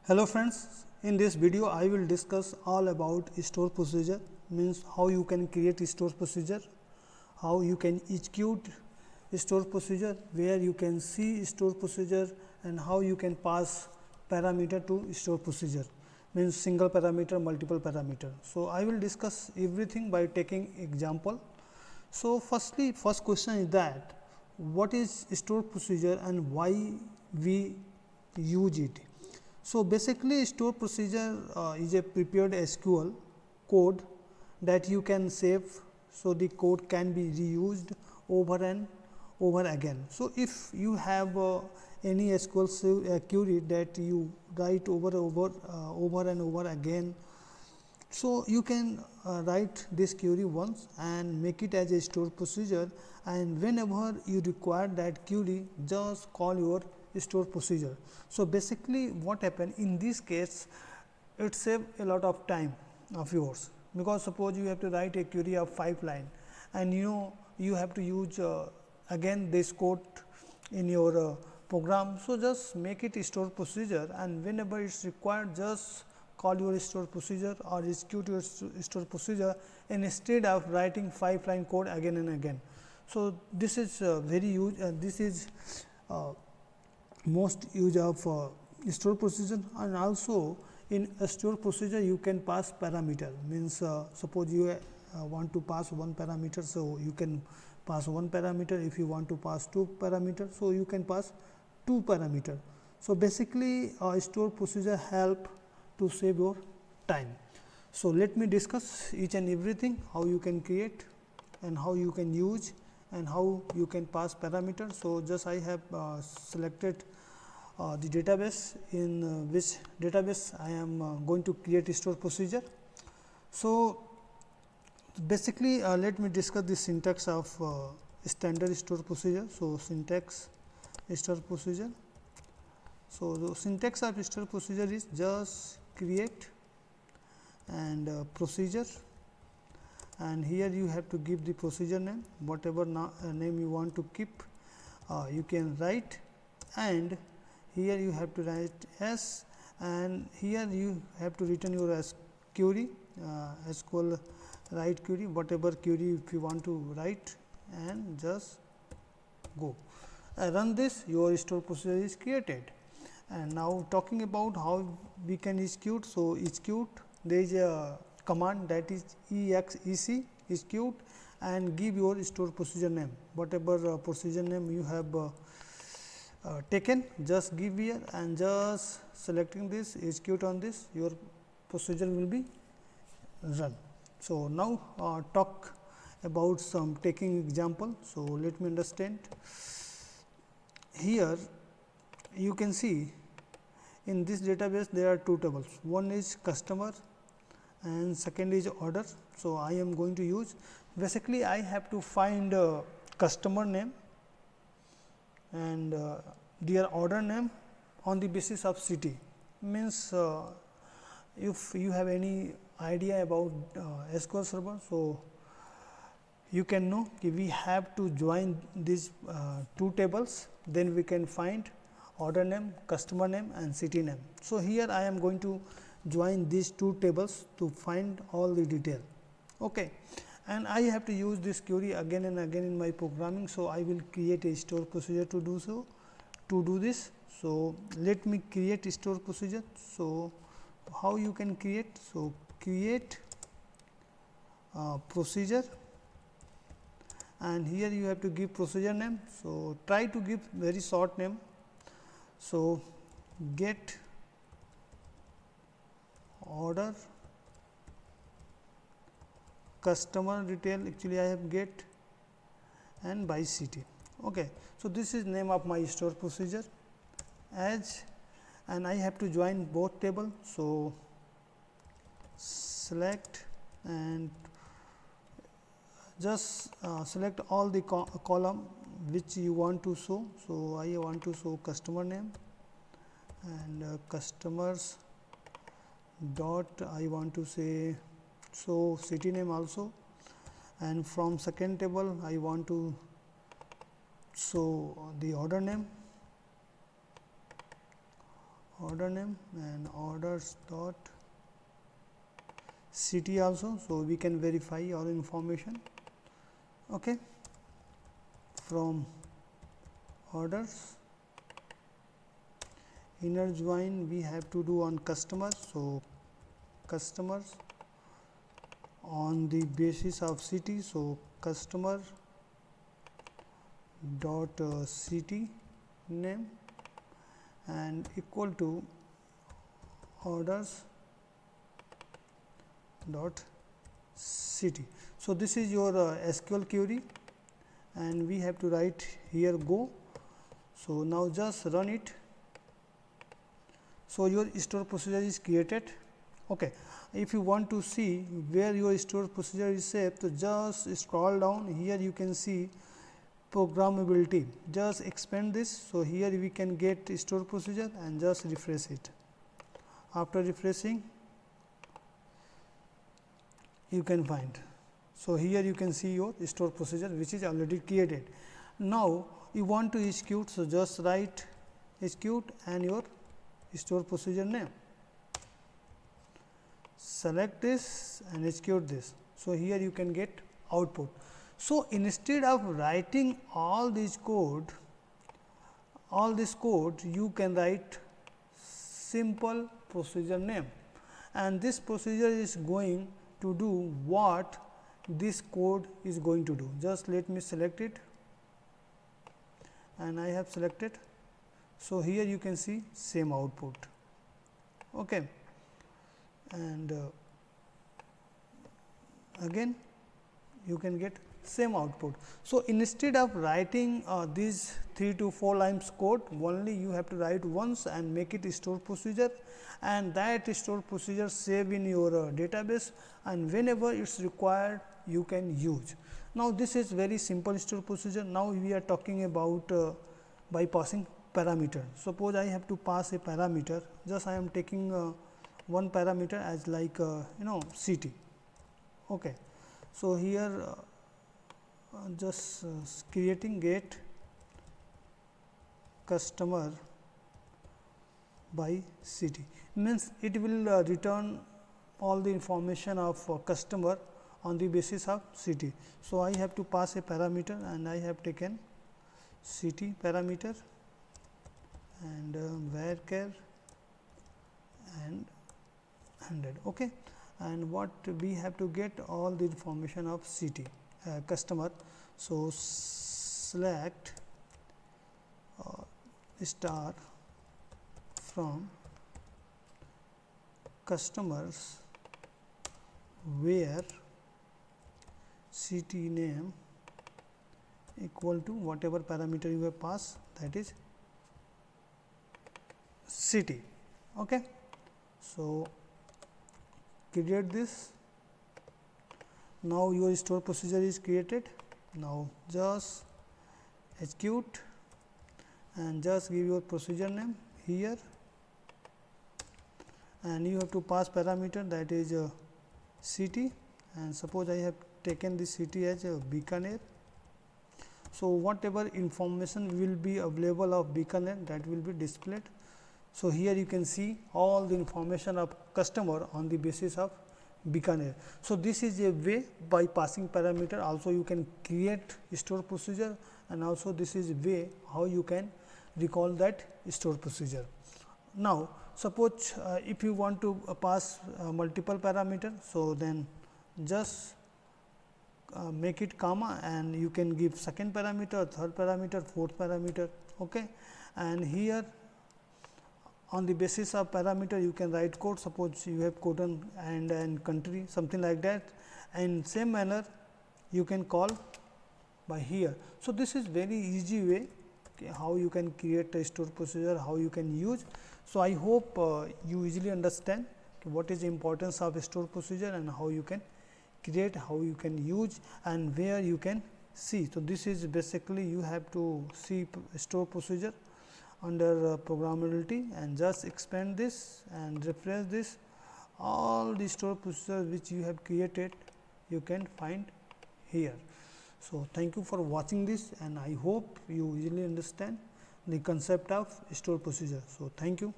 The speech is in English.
Hello friends, in this video I will discuss all about store procedure, means how you can create store procedure, how you can execute store procedure, where you can see store procedure and how you can pass parameter to store procedure, means single parameter, multiple parameter. So, I will discuss everything by taking example. So, first question is that what is store procedure and why we use it. So, basically store procedure is a prepared SQL code that you can save. So, the code can be reused over and over again. So, if you have any SQL query that you write over and over again, so you can write this query once and make it as a stored procedure, and whenever you require that query, just call your stored procedure. So, basically what happened in this case, it save a lot of time of yours, because suppose you have to write a query of 5 line and you have to use again this code in your program. So, just make it stored procedure, and whenever it is required, just call your stored procedure or execute your stored procedure instead of writing 5 line code again and again. So, this is very huge, this is most use of store procedure. And also in a store procedure you can pass parameter, means suppose you want to pass one parameter, so you can pass one parameter. If you want to pass two parameter, so you can pass two parameter. So, basically store procedure help to save your time. So, let me discuss each and everything, how you can create and how you can use and how you can pass parameters. So, just I have selected the database, in which database I am going to create a store procedure. So, basically let me discuss the syntax of standard store procedure. So, syntax store procedure. So, the syntax of store procedure is just create and procedure, and here you have to give the procedure name, whatever name you want to keep, you can write, and here you have to write S, and here you have to return your query, SQL write query, whatever query if you want to write, and just go run this, your store procedure is created. And now talking about how we can execute. So, execute, there is a command that is exec, execute, and give your store procedure name, whatever procedure name you have taken, just give here and just selecting this, execute on this, your procedure will be run. So, now talk about some taking example. So, let me understand. Here you can see in this database there are two tables, one is customer and second is order. So, I am going to use, basically I have to find customer name and their order name on the basis of city, means if you have any idea about SQL server. So, you can know that we have to join these two tables, then we can find order name, customer name and city name. So, here I am going to join these two tables to find all the detail. Okay. And I have to use this query again and again in my programming. So, I will create a store procedure to do so, to do this. So, let me create a store procedure. So, how you can create? So, create procedure, and here you have to give procedure name. So, try to give very short name. So, get order customer detail, actually I have get and by city. Okay. So, this is name of my store procedure as, and I have to join both table. So, select and just select all the column which you want to show. So, I want to show customer name and customers dot, I want to say so city name also, and from second table I want to show the order name order name and orders dot city also, so we can verify all information. Okay, from orders inner join we have to do on customers, so customers on the basis of city, so customer dot city name and equal to orders dot city. So this is your SQL query and we have to write here go. So now just run it. So your store procedure is created. Okay, if you want to see where your store procedure is saved, so just scroll down. Here you can see programmability. Just expand this. So here we can get store procedure and just refresh it. After refreshing, you can find. So here you can see your store procedure which is already created. Now you want to execute, so just write execute and your store procedure name. Select this and execute this. So here you can get output. So instead of writing all this code, you can write simple procedure name, and this procedure is going to do what this code is going to do. Just let me select it and I have selected. So here you can see same output. Okay, and again you can get same output. So instead of writing these 3 to 4 lines code, only you have to write once and make it store procedure, and that store procedure save in your database, and whenever it's required you can use. Now this is very simple store procedure. Now we are talking about by passing parameter. Suppose I have to pass a parameter, just I am taking one parameter as like city. Okay, so here just creating get customer by city, means it will return all the information of customer on the basis of city. So I have to pass a parameter and I have taken city parameter and varchar and 100. Okay, and what we have to get all the information of city customer. So select star from customers where city name equal to whatever parameter you have passed, that is city. Okay, so create this. Now your store procedure is created. Now just execute and just give your procedure name here, and you have to pass parameter, that is city, and suppose I have taken this city as Bikaner. So whatever information will be available of Bikaner, that will be displayed. So here you can see all the information of customer on the basis of Bikaner. So this is a way by passing parameter. Also you can create store procedure, and also this is a way how you can recall that store procedure. Now suppose if you want to pass multiple parameter, so then just make it comma and you can give second parameter, third parameter, fourth parameter. Okay, and here on the basis of parameter you can write code. Suppose you have cotton and country, something like that, and same manner you can call by here. So this is very easy way how you can create a store procedure, how you can use. So I hope you easily understand what is the importance of a store procedure and how you can create, how you can use, and where you can see. So this is basically you have to see store procedure under programmability, and just expand this and refresh this. All the store procedures which you have created you can find here. So thank you for watching this, and I hope you easily understand the concept of store procedure. So thank you.